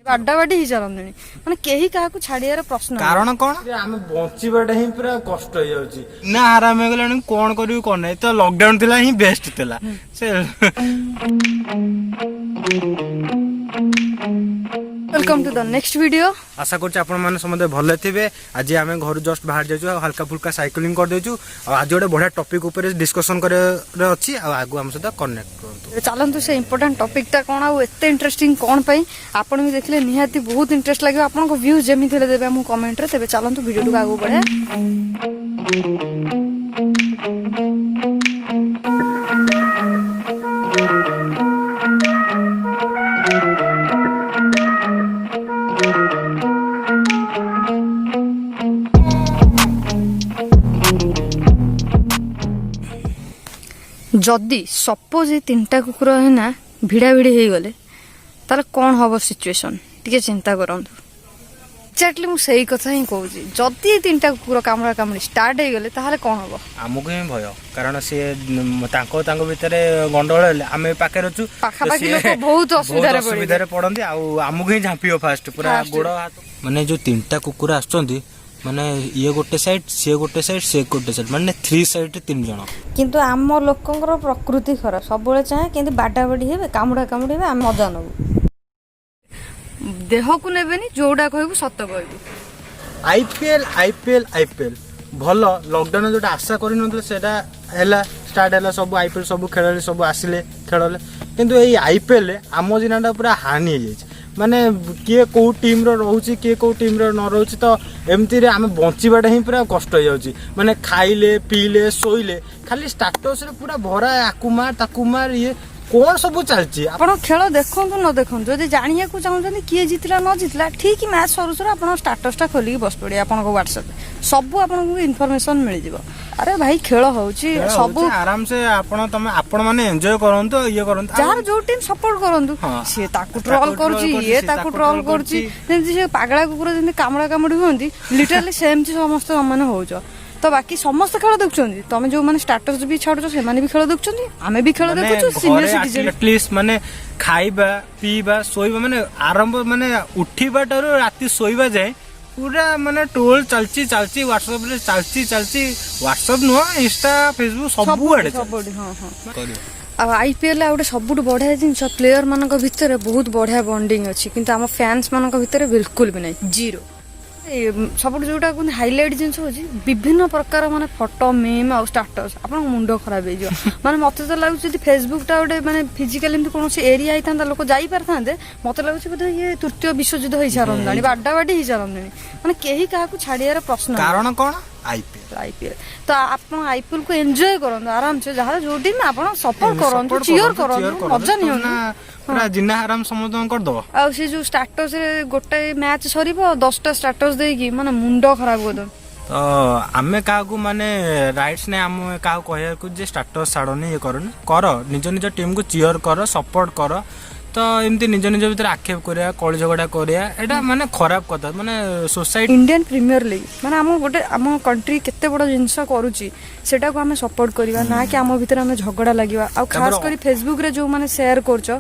बाडाबाडी ही चलते माने केही काहाकू छाड़ियार प्रश्न कारण कौन आम बचाटा ही पूरा कष्ट हो जाउची ना आराम हो गलानी कौन करियो कोन नै तो लॉकडाउन थिला ही बेस्ट थिला से welcome to the next video. आशा करछि आपण माने समझे भले थिबे। आज आमे घर जस्ट बाहर जाइछु हल्का फुल्का साइक्लिंग कर देछु आज गोटे बढ़िया टॉपिक ऊपर डिस्कशन करे अछि आगु हम सदा कनेक्ट करंतु चलंतु से इंपोर्टेंट टॉपिक ता कोन आ एते इंटरेस्टिंग कोन पई आपण भी देखले निहाती बहुत इंटरेस्ट लागे आपण को व्यूज जेमी थिले देबे हम कमेंट रे तबे चलंतु वीडियो को आगु बढ़े। जदि सपोज ये तीनटा कुकुर है ना भिड़ा भिड़ी हो गले तार कौन हम सिचुएशन टिके चिंता करंतु। एक्जाक्टली मु सही कथा ही कहूँ जदि ये तीनटा कुकुर कामड़ा कामड़ी स्टार्ट हो गले ताहले कौन हम आमको ही भय कारण सी भितर गंडगोल आम पाखे अच्छु पाखापाखी लोक बहुत असुविधा पड़ती आमको ही झांपियो फास्ट पूरा गोड़ हाथ माने जो तीनटा कुकुर आसुचंती माने ये गोटे साइड से गोटे साइड माने 3 साइड 3 जण किंतु आम लोकंकर प्रकृति खरा सब चाहे कि बाडाबाड़ी हे कामुड़ा कामुड़ी हे आम मजा नबु देह को नेबेनी जोडा कहबू सत कहबू। आईपीएल भल लॉकडाउन जोटा आशा करि नथले सेटा हैला स्टार्ट हैला सब आईपीएल सब खेल सब आसिले खेलले किंतु एई आईपीएल आम जिनाटा पूरा हानि हो जाय माने किए कौ टीम रोचे किए कौ टीम न रोचे तो एमती रे आम बचाटा ही पूरा कष्ट हो जाउची माने खाइले पीले शोइले खाली स्टाटस रे पूरा भरा आकुमार ताकुमार ये कौन सब चलची आपण खेल देखंतु न देखंतु जदि जानिया को चाहउछन किए जितला न जितला ठीक मैच सरू सरू आपण स्टेटस टा खोली बस पड़े आपण को व्हाट्सएप सब आपण को इन्फॉर्मेशन मिल जिवो। अरे भाई खेल होउची सब आराम से आपण माने एन्जॉय करंतु ये करंतु जार जो टीम सपोर्ट करंतु से ताकू ट्रोल करूची ये ताकू ट्रोल करूची जेंति से पागला कुकुर जेंति कामड़ा कामड़ी होंती लिटरली सेम समस्त माने होउचो तो बाकी समस्त खेल देखुं तुम जो मैंने स्टाटस भी छाड़ो से भी खेल देखुं आमे भी खेल देखु सीनियर सिटीजन एटलिस्ट माने खाइबा पीबा सोइबा माने आरंभ माने उठीबा टारो राती सोइबा जाए पूरा माने ट्रोल चलची व्हाट्सएप रे चलची व्हाट्सएप नो इंस्टा फेसबुक सब आड़े हां हां आईपीएल आ गोटे सबुठ बढ़िया जिन प्लेयर मान भितर बहुत बढ़िया बॉन्डिंग अच्छी किंतु आम फैंस मान भितर बिल्कुल भी नहीं जीरो सब जोटा हाइलाइट जिनस हो विभिन्न प्रकार माने फोटो मीम आ स्टेटस आपन मुंड खराब हो माने मते तो लागु जदी फेसबुक टा गोटे माने फिजिकल एमती कोनोसी एरिया आइथांदा लोक जाई परथांदे मते लागु बोधे ये तृतीय विश्व युद्ध होई सारंदानी बाडाबाडी ही सारंदानी माने केही काहाकू छाड़ियार प्रश्न कारण कोन आईपीएल तो आप आईपीएल को एंजॉय करंतु आराम से जहां जो टीम आपण सपोर्ट करंतु चीयर करंतु मजा नहीं होना पूरा जिन्ना आराम समझ कर दो आ से जो स्टेटस रे गोटे मैच सरीबो 10टा स्टेटस देगी माने मुंड खराब हो दो तो आमे काकू माने राइट्स ने आम का कहया को जे स्टेटस छाड़नी ये कर निज निज टीम को चीयर कर सपोर्ट कर तो एमती निज निज भीतर आक्षेप करिया कଳି झगड़ा करिया एटा माने खराब कथा माने सोसाइटी इंडियन प्रीमियर लीग माने हम गोटे हम कंट्री केते बड़ जिंस करूची सेटा को हमें सपोर्ट करिवा ना कि हम भीतर हमें झगड़ा लागिवा आ खास करी फेसबुक रे जो माने शेयर करछो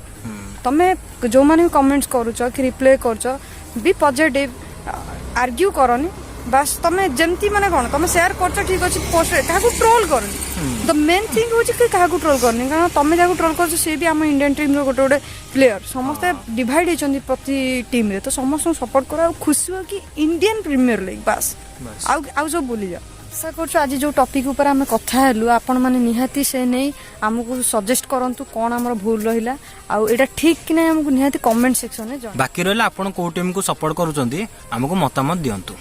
तमे जो माने कमेंट्स करछो कि रिप्लाई करछो बी पॉजिटिव आर्ग्यू करनी बस तमे जेमती माने कोन तमे शेयर करछो ठीक अछि पोस्ट काकू ट्रोल करनी द मेन थिंग होछि कि काकू ट्रोल करनी कारण तमे जाकू ट्रोल करछो से भी हम इंडियन टीम रो गोटे प्लेयर समस्त डिवाइड होचंदी प्रति टीम रे तो समस्त सपोर्ट करा खुशी हो कि इंडियन प्रीमियर लीग बस आउ जो बोली जा आशा करछु आज जो टॉपिक ऊपर आमे कथा हेलु आपण माने निहाती से नै हमकु सजेस्ट करंतु कोन हमर भूल रहिला आ एटा ठीक कि नै हमकु निहाती कमेंट सेक्शन रे जण बाकी रहला आपण को टीम को सपोर्ट करूचंदी हमकु मतामत दियंतु।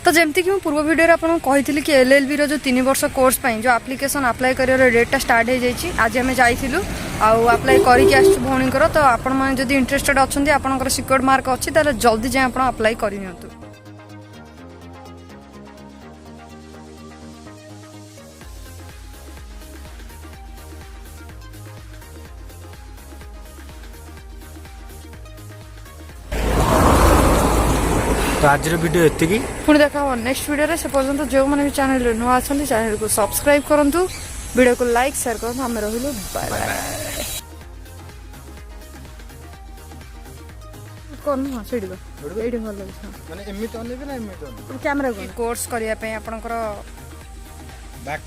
तो जमती कि पूर्व वीडियो रे आपन कहिथिली कि एलएलबी रो जो 3 वर्ष कोर्स पई जो एप्लीकेशन अप्लाई करियर डेट स्टार्ट हो जाइछि आज हमें जाइथिलु आ अप्लाई करि के आछु भौणी करो तो आपण माने जदी इंटरेस्टेड अछंदी आपनकर सिक्योर्ड मार्क अछि ताले जल्दी जे आपण अप्लाई करि नियंतु। तो आज वीडियो एतिकी पुणी देखा नेक्स्ट वीडियो रे से पर्यंत जो माने भी चैनल रे नुआ अछंती चैनल को सब्सक्राइब करंतु वीडियो को लाइक शेयर करंतु हम रहिलु बाय बाय। କନ୍ ହଁ ସେଇଠି ଏଇଠି ଭଲ ଲାଗୁଛି ମାନେ ଏମିତି ଅନେଇବେ ନା ଏମିତି ଅନେଇବେ କ୍ୟାମେରା କୋର୍ସ କରିବା ପାଇଁ ଆପଣଙ୍କର ବ୍ୟାକ୍